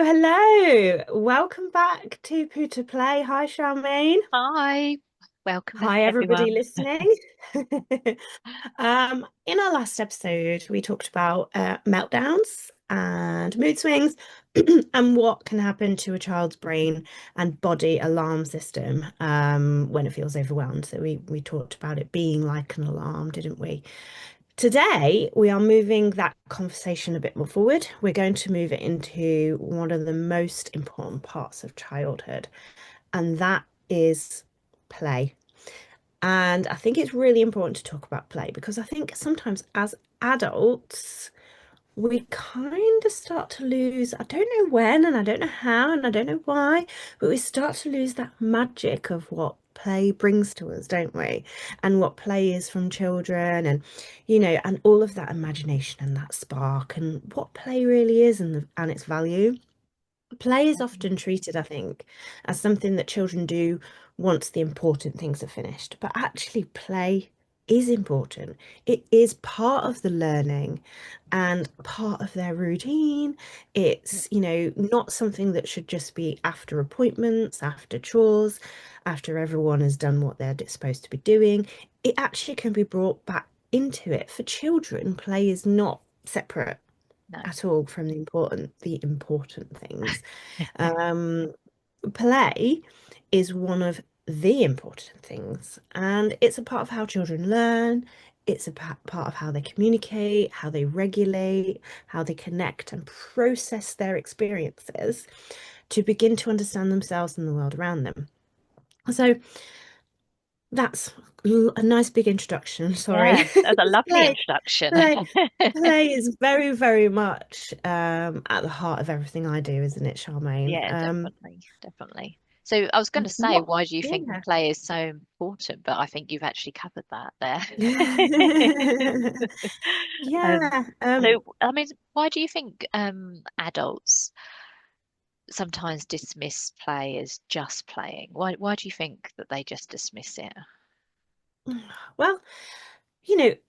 Hello, welcome back to Poo to Play. Hi, Charmaine. Hi, welcome back, Hi, everybody everyone. listening. In our last episode, we talked about meltdowns and mood swings and what can happen to a child's brain and body alarm system when it feels overwhelmed. So we talked about it being like an alarm, didn't we? Today, we are moving that conversation a bit more forward. We're going to move it into one of the most important parts of childhood, and that is play. And I think it's really important to talk about play because I think sometimes as adults, we kind of start to lose, I don't know when and I don't know how and I don't know why, but we start to lose that magic of what play brings to us, don't we? And what play is from children and all of that imagination and that spark and what play really is and its value. Play is often treated, I think, as something that children do once the important things are finished. But actually, play is important. It is part of the learning and part of their routine. Yeah, It's not something that should just be after appointments, after chores, after everyone has done what they're supposed to be doing. It actually can be brought back into it. For children, play is not separate no, at all from the important things. Um, Play is one of the important things, and it's a part of how children learn. It's a part of how they communicate, how they regulate, how they connect and process their experiences to begin to understand themselves and the world around them. So that's a nice big introduction. Sorry. yeah, that's a lovely Play, introduction. play, play is very, very much at the heart of everything I do, isn't it, Charmaine? Yeah, definitely, definitely. So I was going to say, What? why do you think Yeah. play is so important? But I think you've actually covered that there. Um, Yeah. so, I mean, why do you think adults sometimes dismiss play as just playing? Why do you think that they just dismiss it? Well,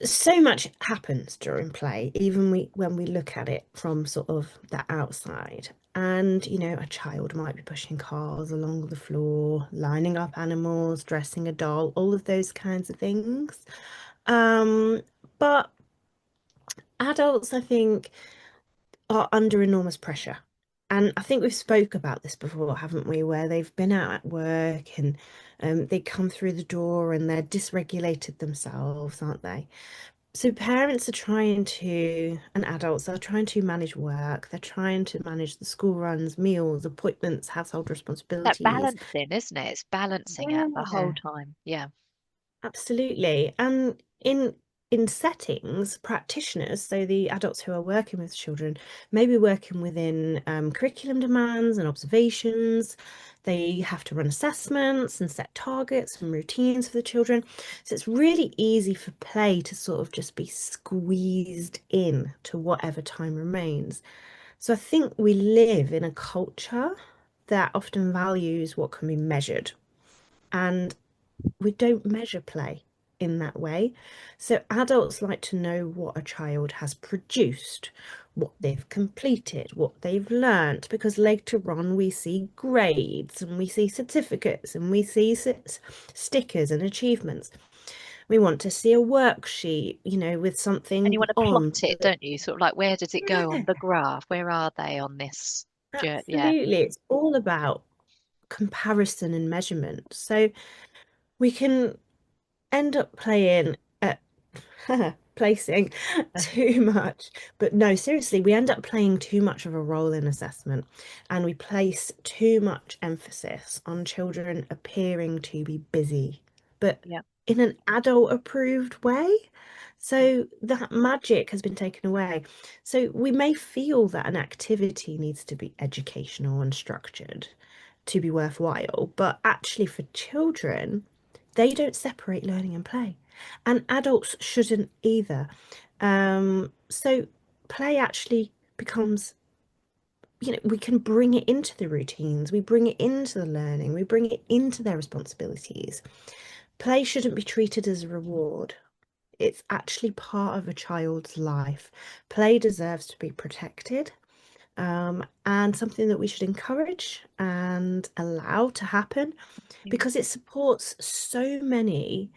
so much happens during play, even when we look at it from sort of the outside. And, a child might be pushing cars along the floor, lining up animals, dressing a doll, all of those kinds of things. Um, but adults, I think, are under enormous pressure. And I think we've spoke about this before, haven't we? Where they've been out at work and they come through the door and they're dysregulated themselves, aren't they? So parents are trying to, and adults are trying to manage work. They're trying to manage the school runs, meals, appointments, household That responsibilities. balancing, isn't it? It's balancing it the whole Yeah. time. Yeah, Absolutely. And in settings, practitioners, so the adults who are working with children, may be working within curriculum demands and observations. They have to run assessments and set targets and routines for the children. So it's really easy for play to sort of just be squeezed in to whatever time remains. So I think we live in a culture that often values what can be measured. And we don't measure play in that way. So adults like to know what a child has produced, what they've completed, what they've learnt, because later on we see grades and we see certificates and we see stickers and achievements. We want to see a worksheet, with and you something want to on. plot it, don't you? Sort of like, where does it go Yeah, on the graph? Where are they on this? Yeah, absolutely. It's all about comparison and measurement. So we can end up playing at placing too much. But no, seriously, we end up playing too much of a role in assessment and we place too much emphasis on children appearing to be busy, but yeah, in an adult approved way. yeah. So that magic has been taken away. So we may feel that an activity needs to be educational and structured to be worthwhile, but actually for children, they don't separate learning and play, and adults shouldn't either. So play actually becomes, we can bring it into the routines, we bring it into the learning, we bring it into their responsibilities. Play shouldn't be treated as a reward. It's actually part of a child's life. Play deserves to be protected. and something that we should encourage and allow to happen Yeah. because it supports so many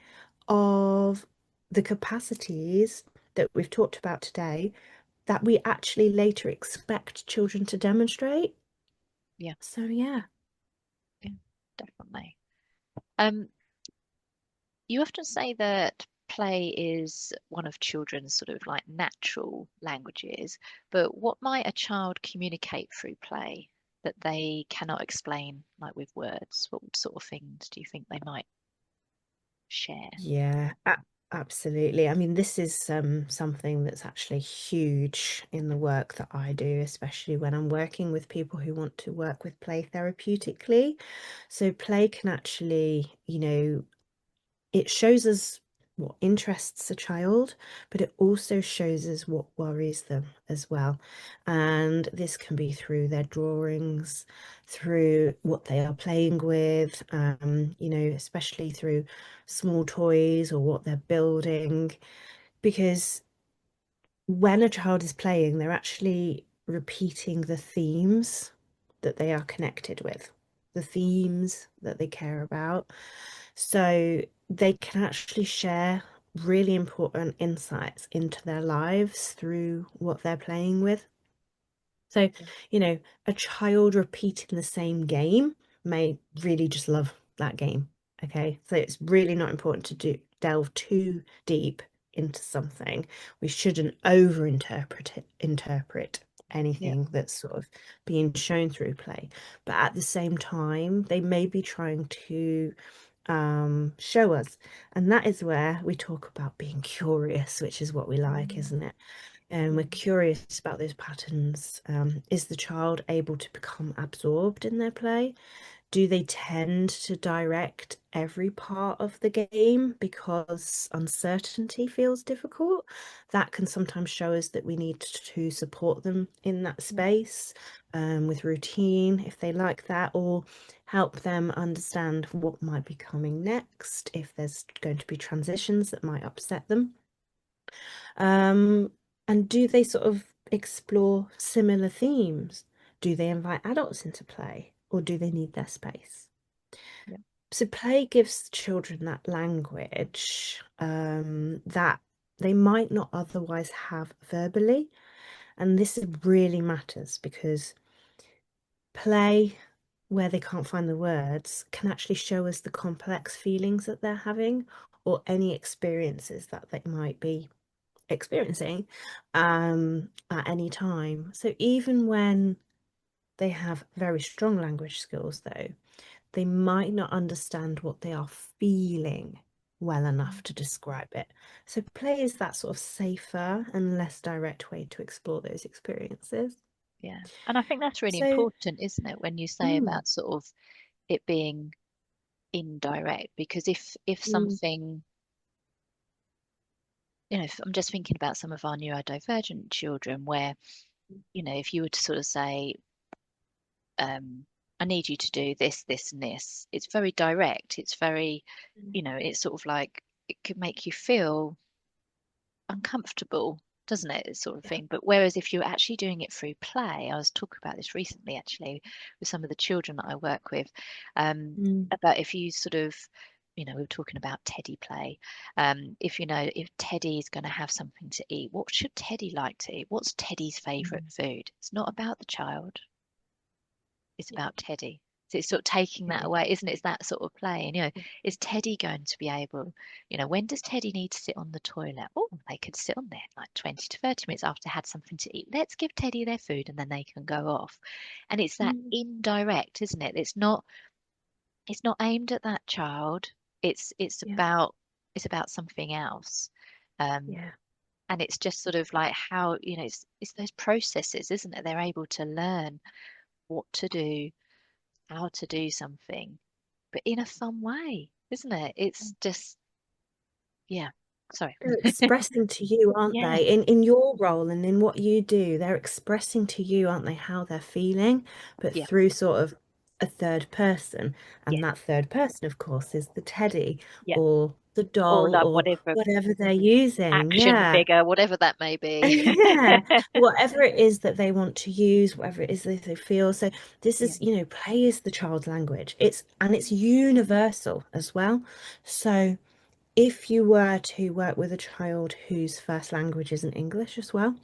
of the capacities that we've talked about today that we actually later expect children to demonstrate. Yeah. So, yeah. Yeah. Definitely. Um, you often say that play is one of children's sort of like natural languages, but what might a child communicate through play that they cannot explain, like with words? What sort of things do you think they might share? Yeah, absolutely. I mean, this is something that's actually huge in the work that I do, especially when I'm working with people who want to work with play therapeutically. So play can actually, it shows us what interests a child, but it also shows us what worries them as well. And this can be through their drawings, through what they are playing with, especially through small toys or what they're building. Because when a child is playing, they're actually repeating the themes that they are connected with, the themes that they care about. So they can actually share really important insights into their lives through what they're playing with. So, Yeah. a child repeating the same game may really just love that game. Okay. So it's really not important to delve too deep into something. We shouldn't interpret Yeah. anything that's sort of being shown through play. But at the same time, they may be trying to show us. And that is where we talk about being curious, which is what we like, Mm, isn't it? And we're yeah. curious about those patterns. Is the child able to become absorbed in their play? Do they tend to direct every part of the game because uncertainty feels difficult? That can sometimes show us that we need to support them in that Yeah. space, with routine if they like that, or help them understand what might be coming next if there's going to be transitions that might upset them. Um, and do they sort of explore similar themes? Do they invite adults into play, or do they need their space? Yeah. So play gives children that language that they might not otherwise have verbally. And this really matters because play, where they can't find the words, can actually show us the complex feelings that they're having or any experiences that they might be experiencing at any time. So even when they have very strong language skills, though, they might not understand what they are feeling well enough Mm, to describe it. So play is that sort of safer and less direct way to explore those experiences. yeah. And I think that's really So, important, isn't it, when you say mm, about sort of it being indirect? Because if mm, something, if I'm just thinking about some of our neurodivergent children where, if you were to sort of say, I need you to do this, this, and this, it's very direct. It's very, it's sort of like it could make you feel uncomfortable, doesn't it? Sort of yeah. thing. But whereas if you're actually doing it through play, I was talking about this recently actually with some of the children that I work with, Mm, about if you sort of, we were talking about Teddy play. If Teddy is going to have something to eat, what should Teddy like to eat? What's Teddy's favorite mm, food? It's not about the child, it's yeah, about Teddy. So it's sort of taking it that is. away, isn't it? It's that sort of play. And, is Teddy going to be able, when does Teddy need to sit on the toilet? Oh, they could sit on there like 20 to 30 minutes after they had something to eat. Let's give Teddy their food and then they can go off. And it's that Mm, indirect, isn't it? It's not aimed at that child. It's yeah, about it's about something else. Um, yeah. and it's just sort of like how, it's those processes, isn't it? They're able to learn what to do, how to do something, but in a fun way, isn't it? It's just, yeah. Sorry. They're expressing to you, aren't Yeah, they? In your role and in what you do, they're expressing to you, aren't they, how they're feeling, but yeah, through sort of a third person. yeah, And that third person, of course, is the teddy yeah, or the or doll like or whatever whatever they're using. action Yeah. figure, whatever that may be. Yeah, whatever it is that they want to use, whatever it is that they feel. So this Yeah. is, play is the child's language. It's universal as well. So if you were to work with a child whose first language isn't English as well,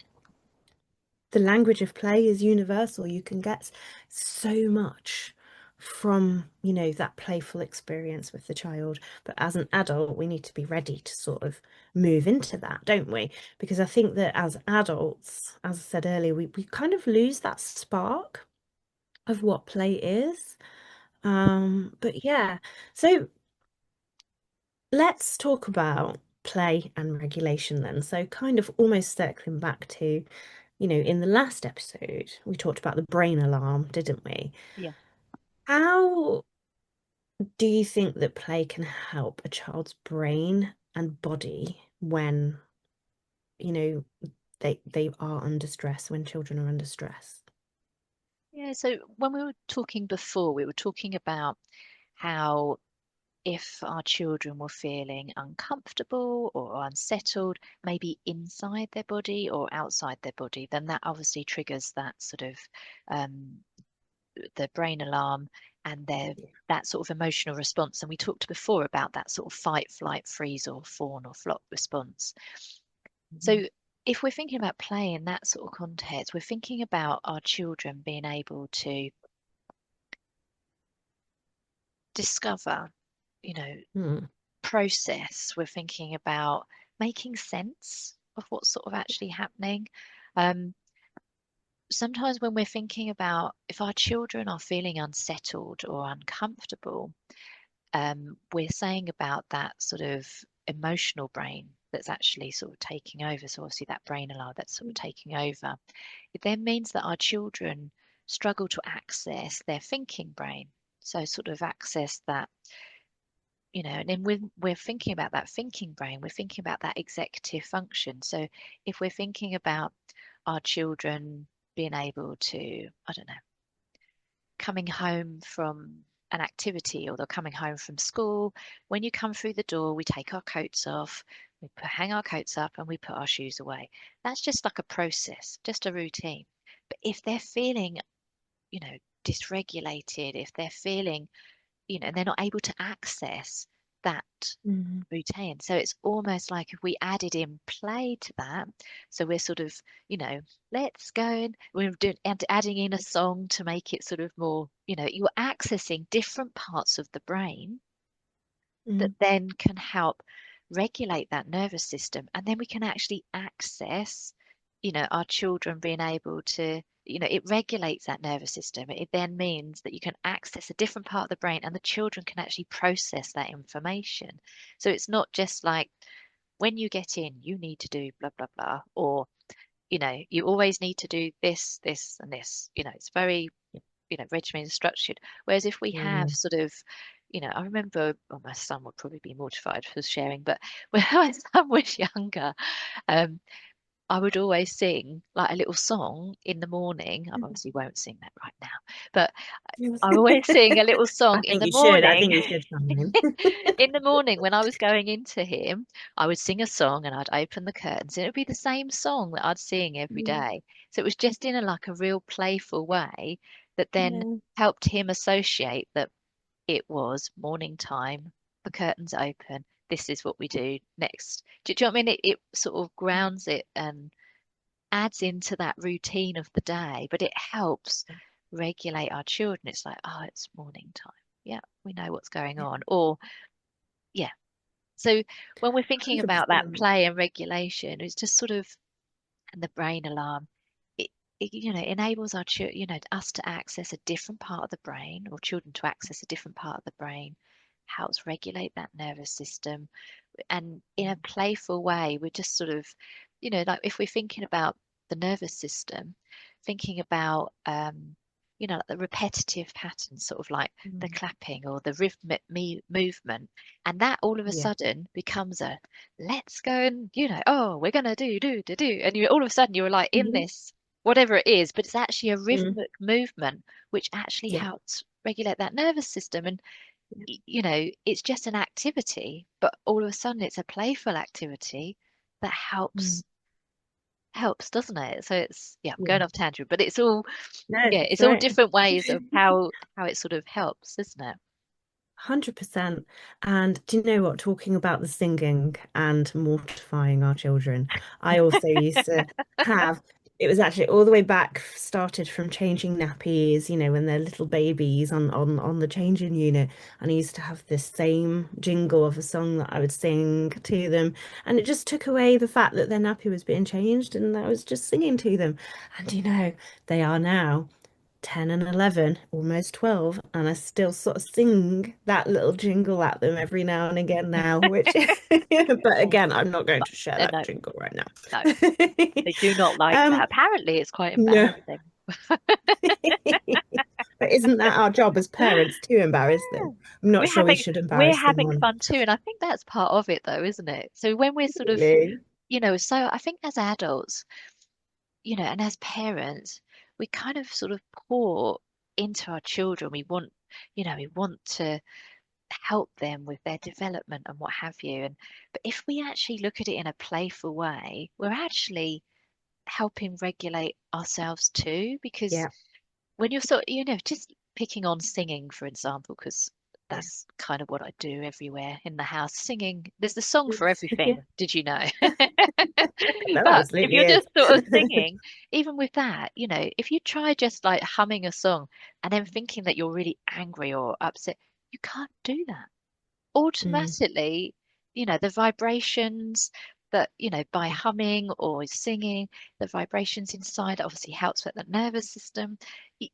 the language of play is universal. You can get so much from, that playful experience with the child. But as an adult, we need to be ready to sort of move into that, don't we? Because I think that as adults, as I said earlier, we kind of lose that spark of what play is. But yeah, so let's talk about play and regulation then. So kind of almost circling back to in the last episode, we talked about the brain alarm, didn't we? Yeah. How do you think that play can help a child's brain and body when, you know, they are under stress, when children are under stress? Yeah. So when we were talking before, we were talking about how if our children were feeling uncomfortable or unsettled, maybe inside their body or outside their body, then that obviously triggers that sort of um, the brain alarm and their that sort of emotional response. And we talked before about that sort of fight, flight, freeze, or fawn or flop response. Mhm. So if we're thinking about play in that sort of context, we're thinking about our children being able to discover, you know, Hmm. process. We're thinking about making sense of what's sort of actually happening. Um, Sometimes when we're thinking about if our children are feeling unsettled or uncomfortable, we're saying about that sort of emotional brain that's actually sort of taking over. So obviously that brain alarm that's sort of taking over. It then means that our children struggle to access their thinking brain. So sort of access that, and then we're thinking about that thinking brain, we're thinking about that executive function. So if we're thinking about our children being able to, I don't know, coming home from an activity or they're coming home from school, when you come through the door, we take our coats off, hang our coats up and we put our shoes away. That's just like a process, just a routine. But if they're feeling, you know, dysregulated, if they're feeling, they're not able to access that Mhm. routine. So it's almost like if we added in play to that, so we're sort of, let's go and we're doing and adding in a song to make it sort of more, you're accessing different parts of the brain that Mhm. then can help regulate that nervous system. And then we can actually access, our children being able to, it regulates that nervous system. It then means that you can access a different part of the brain and the children can actually process that information. So it's not just like when you get in, you need to do blah, blah, blah, or, you always need to do this, this, and this. It's very regimented and structured. Whereas if we have Yeah. sort of, I remember, well, my son would probably be mortified for sharing, but when my son was younger, um, I would always sing like a little song in the morning. I obviously won't sing that right now, but I always sing a little I song in think the you should. I morning. think you should, Simon. In the morning when I was going into him, I would sing a song and I'd open the curtains and it would be the same song that I'd sing every Yeah. day. So it was just in a like a real playful way that then Yeah. helped him associate that it was morning time, the curtains open, this is what we do next. Do you know what I mean? It sort of grounds it and adds into that routine of the day, but it helps regulate our children. It's like, oh, it's morning time. Yeah, we know what's going on. Or, yeah. So when we're thinking about that 100%. play and regulation, it's just sort of, and the brain alarm, it, enables our children, us to access a different part of the brain or children to access a different part of the brain, helps regulate that nervous system. And in a playful way, we're just sort of, like if we're thinking about the nervous system, thinking about, like the repetitive patterns, sort of like the Mm. clapping or the rhythmic movement, and that all of a Yeah. sudden becomes a let's go and oh, we're gonna do, and you all of a sudden you're like in Mhm. this whatever it is, but it's actually a Mm. rhythmic movement which actually Yeah. helps regulate that nervous system. And it's just an activity, but all of a sudden it's a playful activity that Mm. helps, doesn't it? So it's, yeah, I'm going Yeah. off tangent, but it's all, No, yeah, it's it's all right. different ways of how it sort of helps, isn't it? 100%. And do you know what? Talking about the singing and mortifying our children, I also used to have, it was actually all the way back, started from changing nappies, when they're little babies on the changing unit. And I used to have this same jingle of a song that I would sing to them. And it just took away the fact that their nappy was being changed and I was just singing to them. And they are now 10 and 11, almost 12, and I still sort of sing that little jingle at them every now and again now, which, but Oh, again, I'm not going but to share that no, jingle right no, now. they do not like that. Um, Apparently, it's quite no. embarrassing. But isn't that our job as parents to embarrass them? I'm not We're sure we having should we're embarrass them having on fun too, and I think that's part of it, though, isn't it? So when we're sort of, really. so I think as adults, and as parents, we kind of sort of pour into our children. We want to help them with their development and what have you. And but if we actually look at it in a playful way, we're actually helping regulate ourselves too, because Yeah. when you're sort, just picking on singing, for example, because Yeah. that's kind of what I do everywhere in the house. Singing, there's the song for Yeah. everything. Did you know? There But if absolutely you're is. just sort of singing, even with that, if you try just like humming a song and then thinking that you're really angry or upset, you can't do that. Mm, Automatically, the vibrations that, by humming or singing, the vibrations inside obviously helps with the nervous system. It,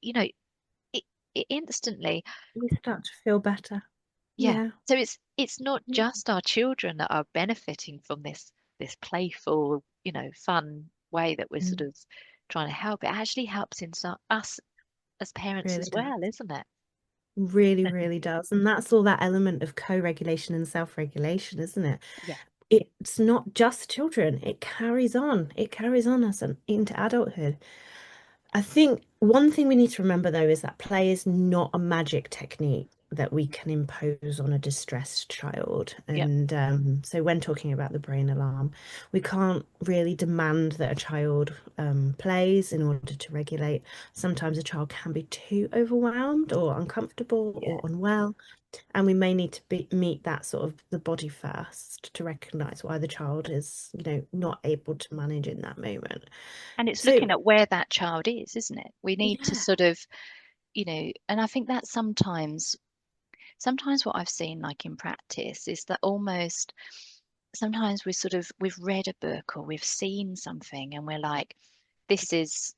it instantly, we start to feel better. yeah. Yeah. So it's not just our children that are benefiting from this playful, fun way that we're sort Mm, of trying to help. It actually helps in us as parents really as does. well, isn't it? Really, really does. And that's all that element of co-regulation and self-regulation, isn't it? Yeah. It's not just children. It carries on. It carries on us and into adulthood. I think one thing we need to remember though is that play is not a magic technique that we can impose on a distressed child. Yeah. And so when talking about the brain alarm, we can't really demand that a child plays in order to regulate. Sometimes a child can be too overwhelmed or uncomfortable Yeah. or unwell, and we may need to meet that sort of the body first to recognize why the child is, not able to manage in that moment. And it's So looking at where that child is, isn't it? We need to yeah. sort of, and I think that sometimes what I've seen like in practice is that almost sometimes we've read a book or we've seen something and we're like, this is,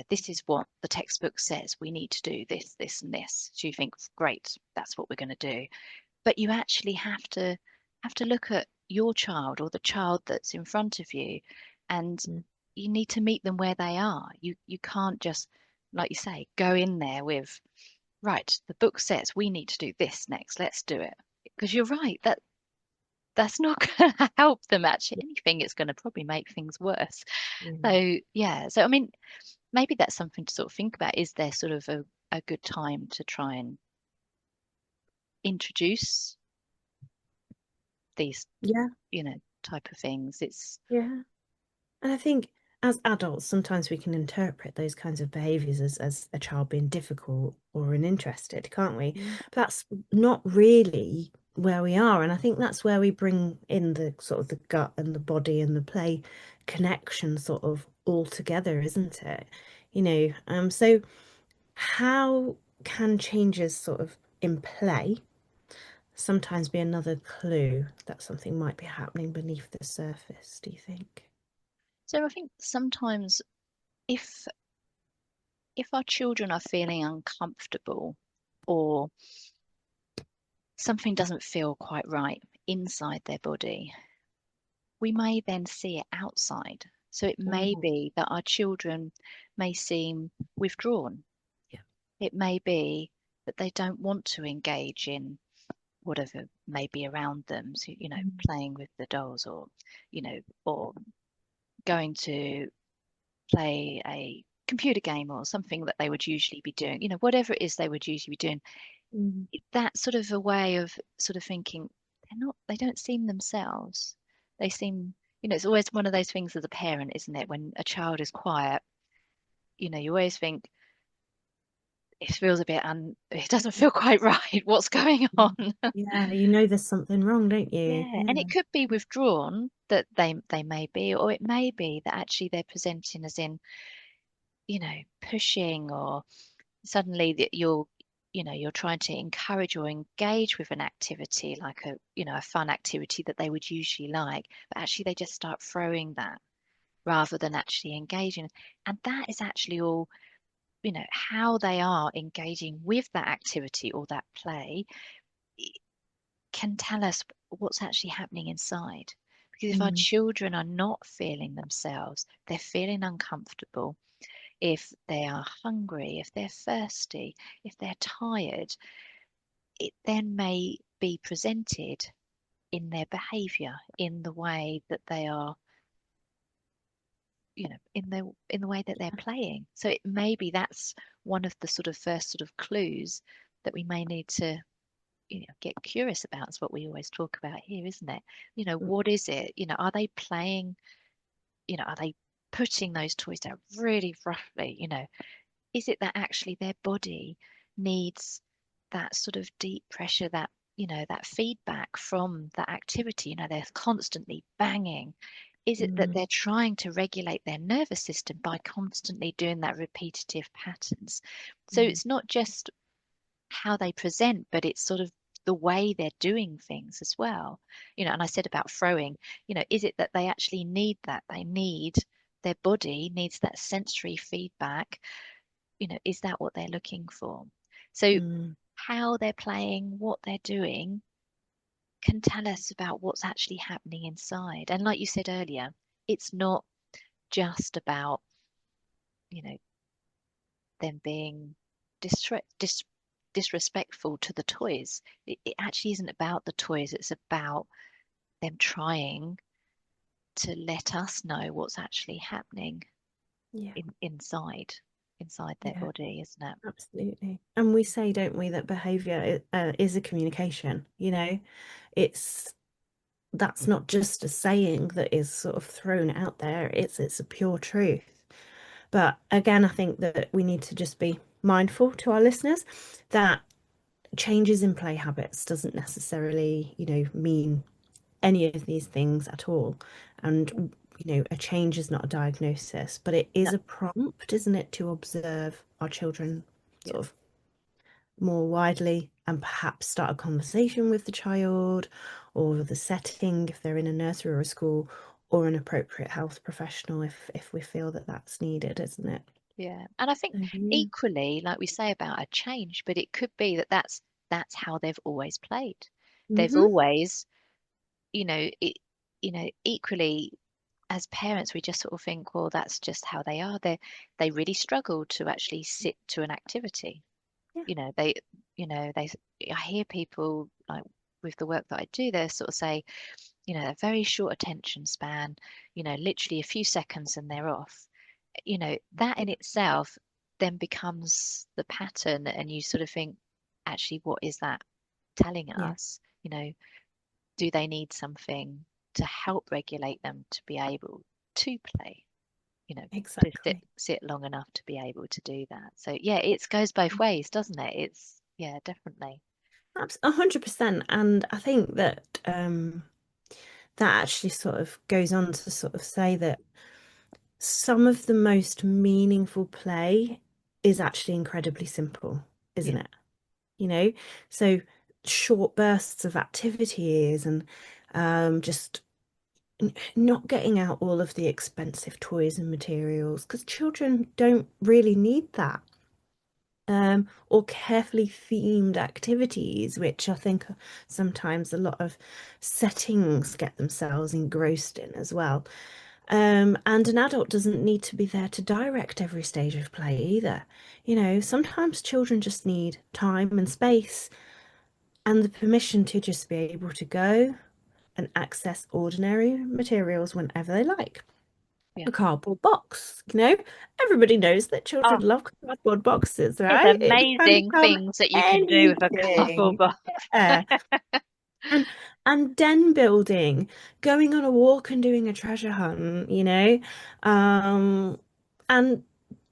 this is what the textbook says we need to do this, this, and this. So you think, great, that's what we're going to do. But you actually have to look at your child or the child that's in front of you, and Mm, you need to meet them where they are. You can't just, like you say, go in there with, right, the book says we need to do this next, let's do it. Because you're right, that's not going to help them actually anything. It's going to probably make things worse. mm. So yeah, so I mean, maybe that's something to sort of think about. Is there sort of a good time to try and introduce these, Yeah, type of things? It's yeah. And I think as adults, sometimes we can interpret those kinds of behaviors as a child being difficult or uninterested, can't we? mm, But that's not really where we are. And I think that's where we bring in the sort of the gut and the body and the play connection sort of all together, isn't it? So how can changes sort of in play sometimes be another clue that something might be happening beneath the surface, do you think? so I think sometimes if if our children are feeling uncomfortable or something doesn't feel quite right inside their body, we may then see it outside. So it may Oh, be that our children may seem withdrawn. yeah. It may be that they don't want to engage in whatever may be around them. So, Mm, playing with the dolls or going to play a computer game or something that they would usually be doing, whatever it is they would usually be doing. Mm. That's sort of a way of sort of thinking they don't seem themselves. They seem, it's always one of those things as a parent, isn't it? When a child is quiet, you always think it feels a bit it doesn't feel quite right. What's going on? Yeah, you know there's something wrong, don't you? Yeah, and Yeah. it could be withdrawn that they may be, or it may be that actually they're presenting as in, pushing, or suddenly that you're trying to encourage or engage with an activity like a fun activity that they would usually like, but actually they just start throwing that rather than actually engaging. And that is actually all, how they are engaging with that activity or that play can tell us what's actually happening inside. Because if our Mm, children are not feeling themselves, they're feeling uncomfortable, if they are hungry, if they're thirsty, if they're tired, it then may be presented in their behavior, in the way that they are, in the way that they're playing. So it maybe that's one of the sort of first sort of clues that we may need to, get curious about. Is what we always talk about here, isn't it? mm, What is it? Are they playing? Are they putting those toys down really roughly? Is it that actually their body needs that sort of deep pressure, that feedback from that activity? They're constantly banging. Is it that mm, they're trying to regulate their nervous system by constantly doing that repetitive patterns? So mm, it's not just how they present, but it's sort of the way they're doing things as well. And I said about throwing, is it that they actually need that? Their body needs that sensory feedback. Is that what they're looking for? So mm. how they're playing, what they're doing can tell us about what's actually happening inside. And like you said earlier, it's not just about, you know, them being disre dis disrespectful to the toys. It actually isn't about the toys, it's about them trying to let us know what's actually happening Yeah, inside their yeah, body, isn't it? absolutely. And we say, don't we, that behavior is a communication, It's that's not just a saying that is sort of thrown out there. It's a pure truth. But again, I think that we need to just be mindful to our listeners that changes in play habits doesn't necessarily, mean any of these things at all. And, a change is not a diagnosis, but it No, is a prompt, isn't it, to observe our children yeah, sort of more widely and perhaps start a conversation with the child or the setting if they're in a nursery or a school or an appropriate health professional if we feel that that's needed, isn't it? yeah. And I think So, yeah. equally, like we say about a change, but it could be that that's how they've always played. They've Hmm. always, equally as parents, we just sort of think, well, that's just how they are. They really struggle to actually sit to an activity. Yeah. You know, they, they. I hear people like with the work that I do, they sort of say, a very short attention span. Literally a few seconds and they're off. That in itself then becomes the pattern, and you sort of think, actually, what is that telling Yeah, us? Do they need something to help regulate them to be able to play? To sit exactly. sit long enough to be able to do that. So yeah, it goes both ways, doesn't it? It's yeah, definitely. 100%. And I think that that actually sort of goes on to sort of say that some of the most meaningful play is actually incredibly simple, isn't Yeah, it? You know, so short bursts of activities and just not getting out all of the expensive toys and materials because children don't really need that. Or carefully themed activities, which I think sometimes a lot of settings get themselves engrossed in as well. And an adult doesn't need to be there to direct every stage of play either. Sometimes children just need time and space and the permission to just be able to go and access ordinary materials whenever they like. Yeah. a cardboard box. Everybody knows that children Oh, love cardboard boxes, there's right? It can amazing become things that you can do with a cardboard anything. box. Yeah. And den building, going on a walk and doing a treasure hunt. Um, and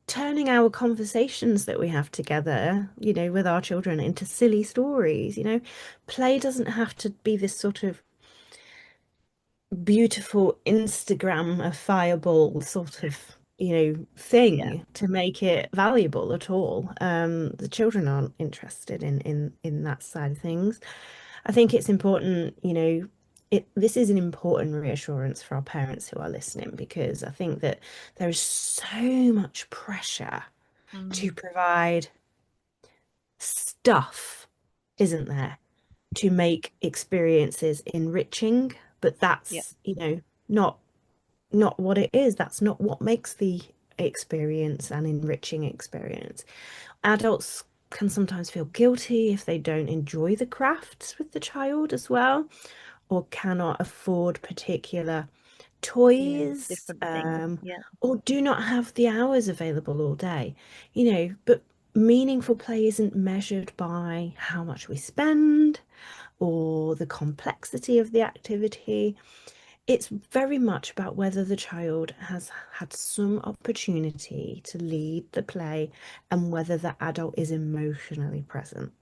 turning our conversations that we have together, with our children into silly stories. Play doesn't have to be this sort of beautiful Instagram-ifiable sort of, Yeah. thing to make it valuable at all. The children aren't interested in that side of things. I think it's important, this is an important reassurance for our parents who are listening because I think that there is so much pressure to Mm, provide stuff, isn't there, to make experiences enriching, but yeah. that's, not what it is. That's not what makes the experience an enriching experience. Adults can sometimes feel guilty if they don't enjoy the crafts with the child as well, or cannot afford particular Yeah. toys, Different things. Yeah. or do not have the hours available all day. But meaningful play isn't measured by how much we spend or the complexity of the activity. It's very much about whether the child has had some opportunity to lead the play and whether the adult is emotionally present.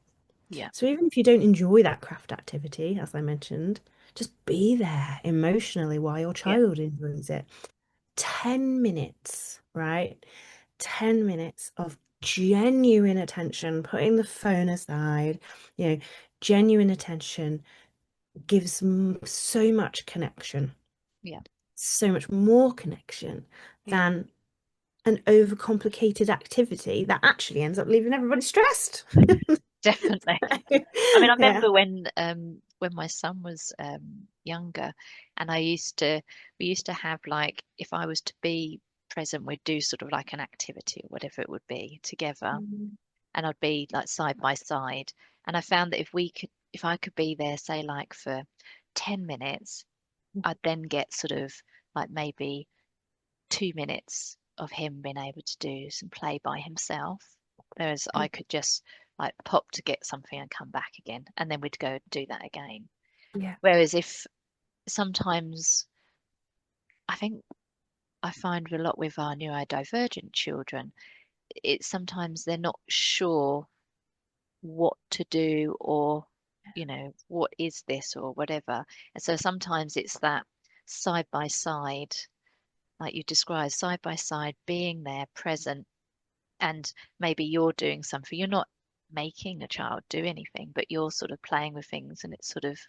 Yeah. So even if you don't enjoy that craft activity, as I mentioned, just be there emotionally while your Yeah. child enjoys it. 10 minutes, right? 10 minutes of genuine attention, putting the phone aside, you know, genuine attention gives so much connection, Yeah. so much more connection Yeah. than an overcomplicated activity that actually ends up leaving everybody stressed. Definitely. I mean, I Yeah. remember when my son was younger, and we used to have like if I was to be present, we'd do sort of like an activity or whatever it would be together, Mm. and I'd be like side by side. And I found that if I could be there, say like for 10 minutes, I'd then get sort of like maybe 2 minutes of him being able to do some play by himself, whereas I could just like pop to get something and come back again, and then we'd go do that again. Yeah. Whereas if sometimes I think I find a lot with our neurodivergent children, it's sometimes they're not sure what to do or, what is this or whatever. And so sometimes it's that side by side, like you described, side by side, being there, present, and maybe you're doing something. You're not making a child do anything, but you're sort of playing with things, and it's sort of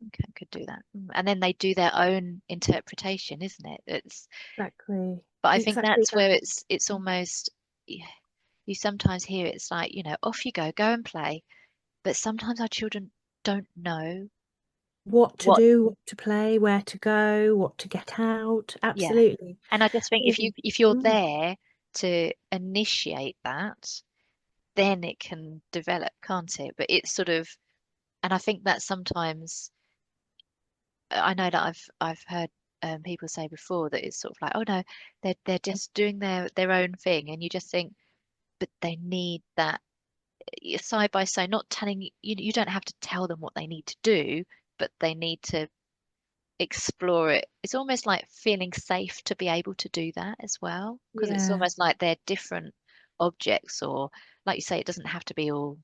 okay, I could do that. And then they do their own interpretation, isn't it? It's Exactly. but I think Exactly that's that. where it's almost you sometimes hear it's like, off you go and play. But sometimes our children don't know What to what, do, what to play, where to go, what to get out. yeah. Absolutely. And I just think Mm. if you're Mm. there to initiate that, then it can develop, can't it? But it's sort of, and I think that sometimes I know that I've heard people say before that it's sort of like, oh no, they're just doing their own thing, and you just think, but they need that side by side, not telling you don't have to tell them what they need to do, but they need to explore it. It's almost like feeling safe to be able to do that as well, because it's Yeah. almost like they're different objects, or like you say, it doesn't have to be all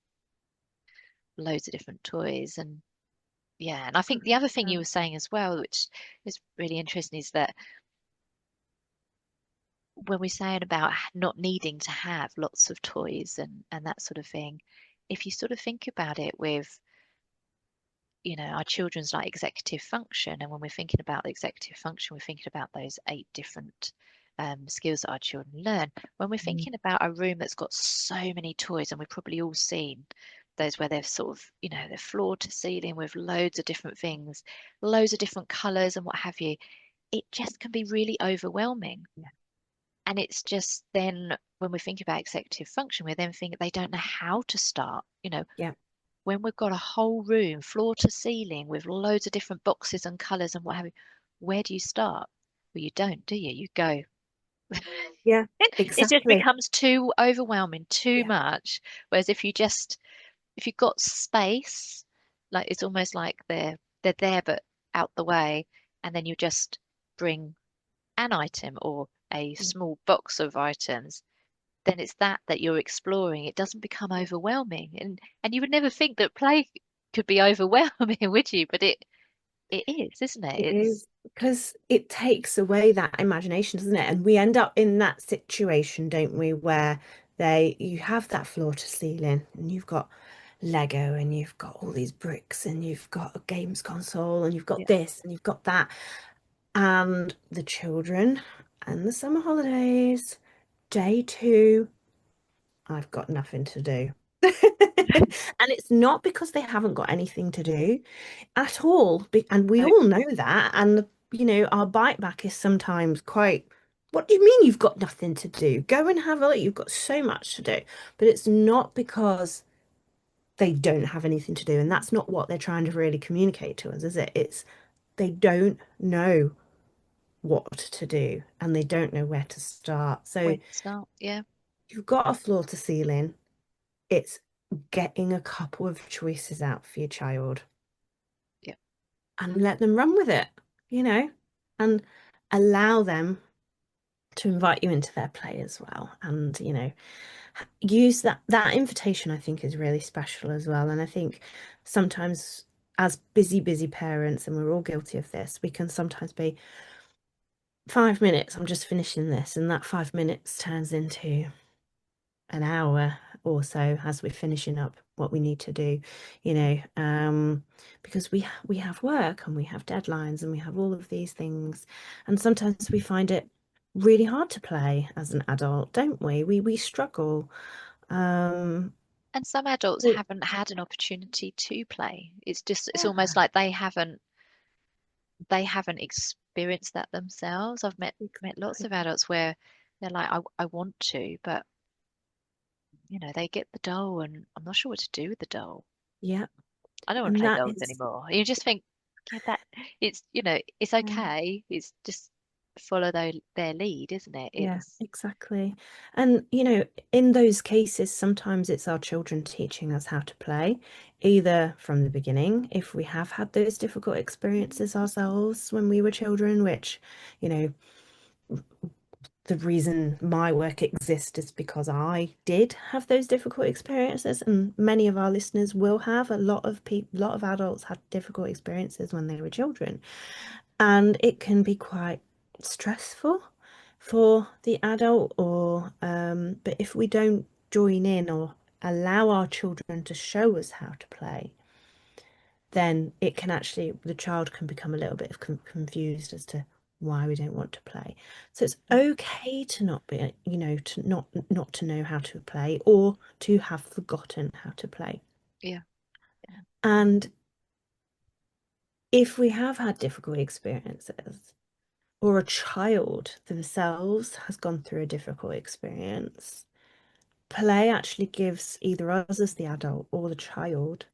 loads of different toys. And yeah, and I think the other thing you were saying as well, which is really interesting, is that when we're saying about not needing to have lots of toys and that sort of thing, if you sort of think about it with our children's like executive function. And when we're thinking about the executive function, we're thinking about those 8 different skills that our children learn. When we're Mm. thinking about a room that's got so many toys, and we've probably all seen those where they're sort of, they're floor to ceiling with loads of different things, loads of different colors and what have you, it just can be really overwhelming. Yeah. And it's just then when we think about executive function, we're then thinking they don't know how to start. Yeah. When we've got a whole room, floor to ceiling, with loads of different boxes and colours and what have you, where do you start? Well, you don't, do you? You go. Yeah, It just exactly. becomes too overwhelming, too Yeah. much. Whereas if you've got space, like it's almost like they're there but out the way, and then you just bring an item or a Yeah. small box of items, then it's that you're exploring. It doesn't become overwhelming. And you would never think that play could be overwhelming, would you? But it is, isn't it? It It's is because it takes away that imagination, doesn't it? And we end up in that situation, don't we, where you have that floor to ceiling and you've got Lego and you've got all these bricks and you've got a games console and you've got yeah, this and you've got that. And the children and the summer holidays, day two, I've got nothing to do. And it's not because they haven't got anything to do at all. And we no, all know that. And, our bite back is sometimes quite, what do you mean you've got nothing to do? Go and have a look. You've got so much to do. But it's not because they don't have anything to do. And that's not what they're trying to really communicate to us, is it? It's they don't know what to do and they don't know where to start. where So to start? Yeah, you've got a floor to ceiling. It's getting a couple of choices out for your child yeah, and let them run with it, you know, and allow them to invite you into their play as well. And, use that invitation, I think, is really special as well. And I think sometimes as busy parents, and we're all guilty of this, we can sometimes be 5 minutes, I'm just finishing this, and that 5 minutes turns into an hour or so as we're finishing up what we need to do, because we have work and we have deadlines and we have all of these things, and sometimes we find it really hard to play as an adult, don't we? We struggle. Um, and some adults so- haven't had an opportunity to play. It's almost yeah, like they haven't experienced that themselves. I've met lots exactly. of adults where they're like, I want to, but they get the doll and I'm not sure what to do with the doll. Yeah, I don't want to and play that dolls is. anymore. You just think, yeah, that it's okay. It's just follow their lead, isn't it? Yeah, It's exactly. And, in those cases, sometimes it's our children teaching us how to play, either from the beginning, if we have had those difficult experiences ourselves when we were children, which, you know, the reason my work exists is because I did have those difficult experiences, and many of our listeners will have. A lot of people, a lot of adults had difficult experiences when they were children. And it can be quite stressful for the adult, or but if we don't join in or allow our children to show us how to play, then the child can become a little bit of confused as to why we don't want to play. So it's mm, okay to not be, to not to know how to play or to have forgotten how to play. yeah, yeah. And if we have had difficult experiences, or a child themselves has gone through a difficult experience, play actually gives either us as the adult or the child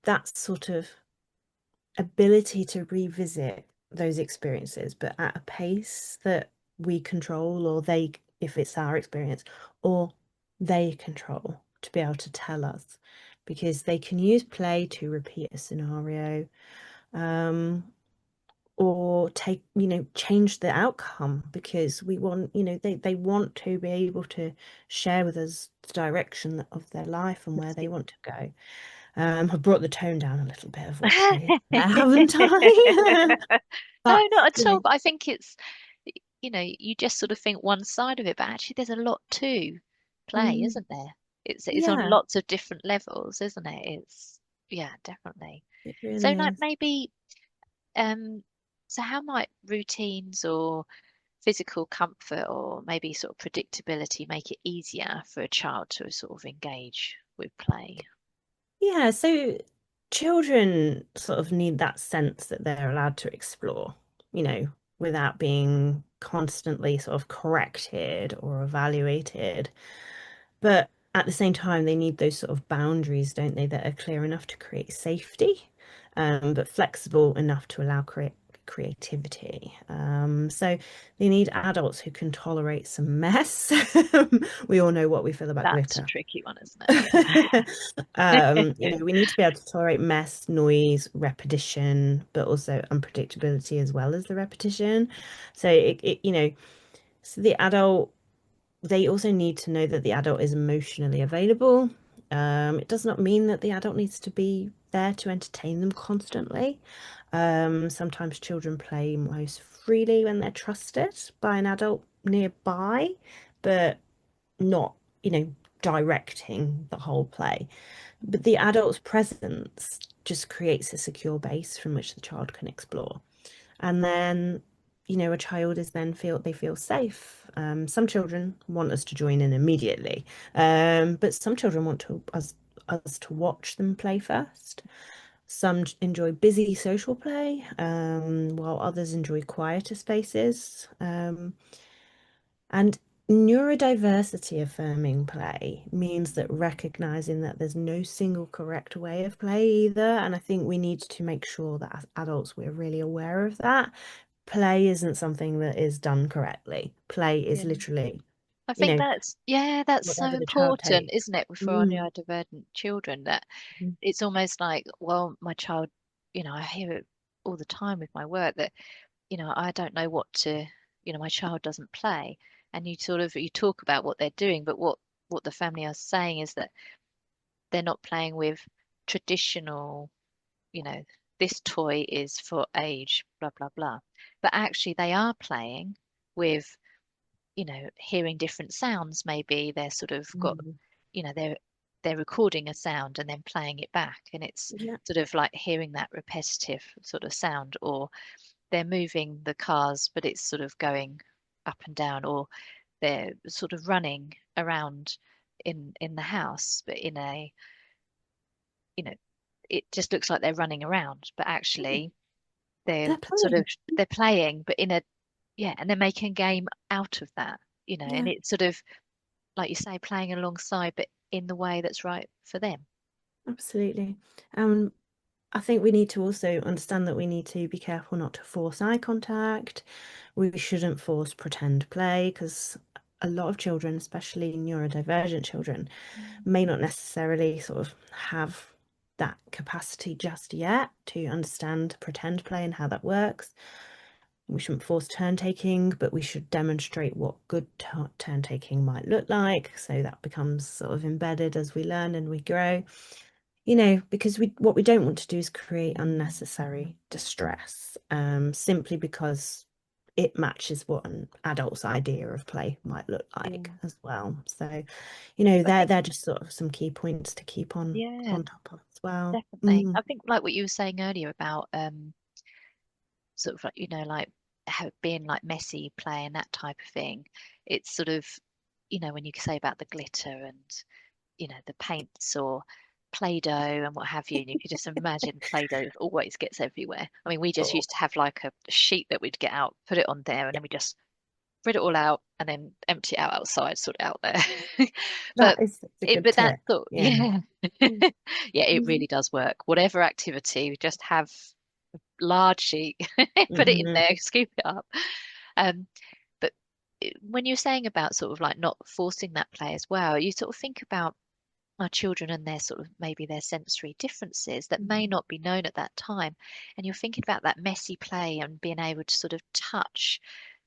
that sort of ability to revisit those experiences, but at a pace that we control, or they, if it's our experience, or they control to be able to tell us, because they can use play to repeat a scenario. Um, or change the outcome, because we want, they want to be able to share with us the direction of their life and where they want to go. I've brought the tone down a little bit of what play is there, haven't I? No, But not at you all. know But I think you just sort of think one side of it, but actually there's a lot to play, mm, isn't there? It's on yeah, lots of different levels, isn't it? Yeah, definitely. it So really like is. maybe um so how might routines or physical comfort or maybe sort of predictability make it easier for a child to sort of engage with play? Yeah, so children sort of need that sense that they're allowed to explore, without being constantly sort of corrected or evaluated. But at the same time, they need those sort of boundaries, don't they, that are clear enough to create safety, but flexible enough to allow creativity. So they need adults who can tolerate some mess. We all know what we feel about That's a glitter. tricky one, isn't it? Yeah. We need to be able to tolerate mess, noise, repetition, but also unpredictability as well as the repetition. So so the adult, they also need to know that the adult is emotionally available. It does not mean that the adult needs to be there to entertain them constantly. Sometimes children play most freely when they're trusted by an adult nearby, but not, directing the whole play. But the adult's presence just creates a secure base from which the child can explore. And then, a child is then they feel safe. Some children want us to join in immediately, but some children want us to watch them play first. Some enjoy busy social play, while others enjoy quieter spaces. And neurodiversity affirming play means that recognizing that there's no single correct way of play either. And I think we need to make sure that as adults, we're really aware of that. Play isn't something that is done correctly. Play is Yeah. literally, I you think know, that's so whatever the child important, takes. isn't it, for our Mm, neurodivergent children that mm, it's almost like, well, my child, I hear it all the time with my work that, I don't know what to, my child doesn't play. And you talk about what they're doing, but what the family are saying is that they're not playing with traditional, you know, this toy is for age, blah, blah, blah. But actually they are playing with, hearing different sounds. Maybe they're sort of got, mm. they're recording a sound and then playing it back. And it's Yeah. sort of like hearing that repetitive sort of sound, or they're moving the cars, but it's sort of going up and down, or they're sort of running around in the house, but you know, it just looks like they're running around, but actually they're They're sort of playing. they're playing, but in a yeah, and they're making a game out of that, and Yeah, it's sort of like you say, playing alongside, but in the way that's right for them. absolutely. Um, I think we need to also understand that we need to be careful not to force eye contact. We shouldn't force pretend play because a lot of children, especially neurodivergent children, may not necessarily sort of have that capacity just yet to understand pretend play and how that works. We shouldn't force turn taking, but we should demonstrate what good turn taking might look like. So that becomes sort of embedded as we learn and we grow. Because what we don't want to do is create unnecessary distress, simply because it matches what an adult's idea of play might look Yeah. like as well. So, I think, they're just sort of some key points to keep yeah, on top of as well. definitely. I think like what you were saying earlier about sort of like, like how being like messy play and that type of thing. It's sort of, when you say about the glitter and, the paints or Play-Doh and what have you, and you could just imagine Play-Doh always gets everywhere. I mean, we just Oh, used to have like a sheet that we'd get out, put it on there, and then we just spread it all out and then empty it out outside, sort it out there. that But is such a good but that's tip. sort Yeah. yeah. Yeah, it Mhm. really does work. Whatever activity, just have large sheet, put it in Mhm. there, scoop it up. Um, but when you're saying about sort of like not forcing that play as well, you sort of think about our children and their sort of maybe their sensory differences that may not be known at that time. And you're thinking about that messy play and being able to sort of touch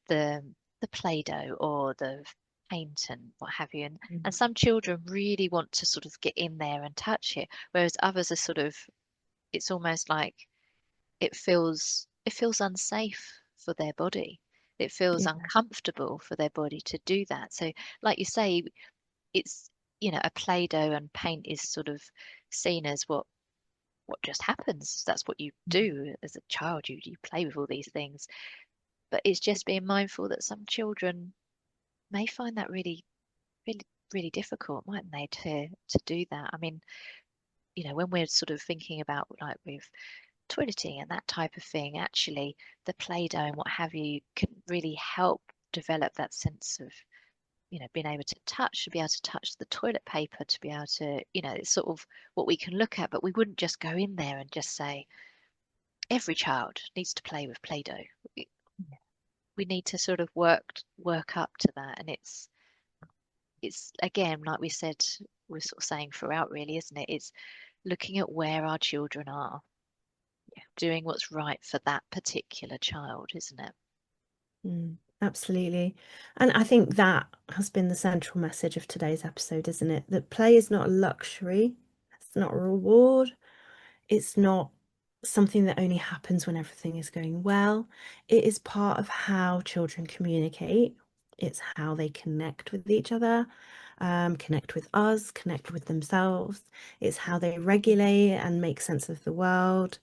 the the Play-Doh or the paint and what have you. And some children really want to sort of get in there and touch it, whereas others are sort of it's almost like it feels unsafe for their body. It feels Yeah. uncomfortable for their body to do that. So, like you say, it's a Play-Doh and paint is sort of seen as what just happens. That's what you do as a child. You play with all these things. But it's just being mindful that some children may find that really, really, really difficult, mightn't they, to do that? I mean, when we're sort of thinking about like with toileting and that type of thing, actually the Play-Doh and what have you can really help develop that sense of, being able to touch, to be able to touch the toilet paper, to be able to, it's sort of what we can look at, but we wouldn't just go in there and just say, every child needs to play with Play-Doh. We we need to sort of work up to that, and it's again, like we said, we're sort of saying throughout, really, isn't it? It's looking at where our children are, doing what's right for that particular child, isn't it? Absolutely. And I think that has been the central message of today's episode, isn't it? That play is not a luxury, it's not a reward, it's not something that only happens when everything is going well. It is part of how children communicate, it's how they connect with each other, connect with us, connect with themselves. It's how they regulate and make sense of the world.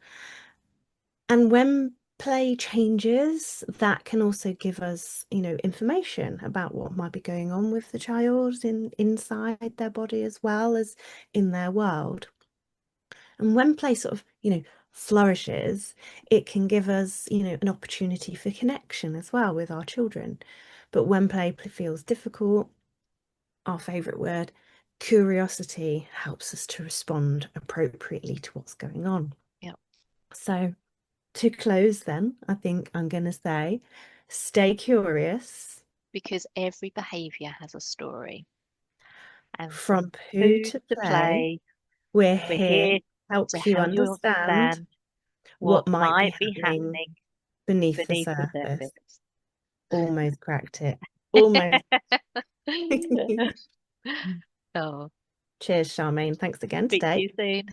And when play changes, that can also give us, information about what might be going on with the child inside their body as well as in their world. And when play sort of, flourishes, it can give us, an opportunity for connection as well with our children. But when play feels difficult, our favorite word, curiosity helps us to respond appropriately to what's going on. Yeah. So to close, then, I think I'm going to say stay curious Because every behavior has a story. And from from poo food to to play. play, We're we're here to here to help you help you understand understand what what might be might be happening happening beneath the beneath the surface. surface. Almost cracked it. Almost. Oh, Cheers, Charmaine. Thanks again speak to today. you soon.